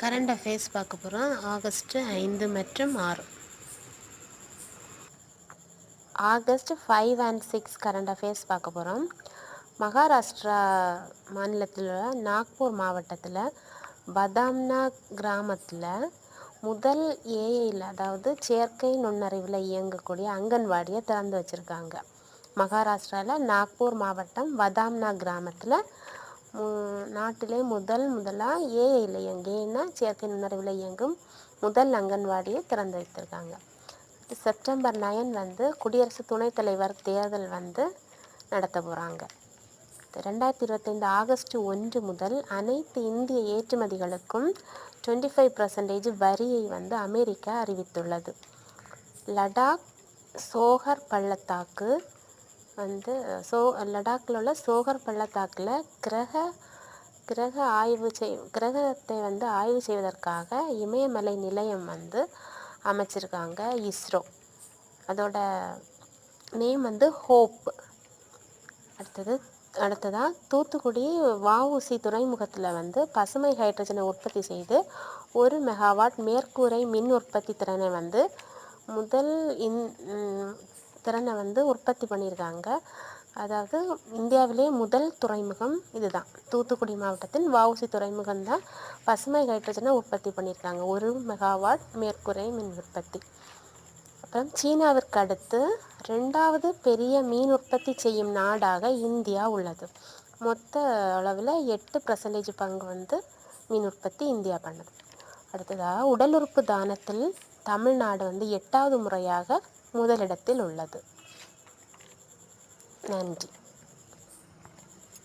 Current affairs பார்க்க போகிறோம். August 5 மற்றும் 6. ஆகஸ்ட் 5 and 6 கரண்ட் அஃபேர்ஸ் பார்க்க போகிறோம். மகாராஷ்டிரா மாநிலத்தில் உள்ள நாக்பூர் மாவட்டத்தில் பதாம்னா கிராமத்தில் முதல் ஏஐயில், அதாவது செயற்கை நுண்ணறிவில் இயங்கக்கூடிய அங்கன்வாடியை திறந்து வச்சுருக்காங்க. மகாராஷ்டிராவில் நாக்பூர் மாவட்டம் பதாம்னா கிராமத்தில் நாட்டிலே முதலாக ஏஐயில் இயங்கினா செயற்கை நுண்ணறிவில் இயங்கும் முதல் அங்கன்வாடியை திறந்து வைத்திருக்காங்க. செப்டம்பர் 9 குடியரசு துணைத் தலைவர் தேர்தல் நடத்த போகிறாங்க. 2025 ஆகஸ்ட் 1 முதல் அனைத்து இந்திய ஏற்றுமதிகளுக்கும் 25% வரியை அமெரிக்கா அறிவித்துள்ளது. லடாக் சோகர் பள்ளத்தாக்கு லடாக்கில் உள்ள சோகர் பள்ளத்தாக்கில் கிரகத்தை ஆய்வு செய்வதற்காக இமயமலை நிலையம் அமைச்சிருக்காங்க இஸ்ரோ. அதோட நேம் ஹோப். அடுத்ததாக தூத்துக்குடி வஉசி துறைமுகத்தில் பசுமை ஹைட்ரஜனை உற்பத்தி செய்து 1 மெகாவாட் மேற்கூரை மின் உற்பத்தி திறனை முதல் திறனை உற்பத்தி பண்ணியிருக்காங்க. அதாவது இந்தியாவிலே முதல் துறைமுகம் இதுதான். தூத்துக்குடி மாவட்டத்தின் வஉசி துறைமுகம் தான் பசுமை ஹைட்ரஜனை உற்பத்தி பண்ணியிருக்காங்க, 1 மெகாவாட் மேற்கூரை மின் உற்பத்தி. அப்புறம் சீனாவிற்கு அடுத்து 2வது பெரிய மீன் உற்பத்தி செய்யும் நாடாக இந்தியா உள்ளது. மொத்த அளவில் 8% பங்கு மீன் உற்பத்தி இந்தியா பண்ணுது. அடுத்ததாக உடல் உறுப்பு தானத்தில் தமிழ்நாடு 8வது முறையாக முதலிடத்தில் உள்ளது. நன்றி.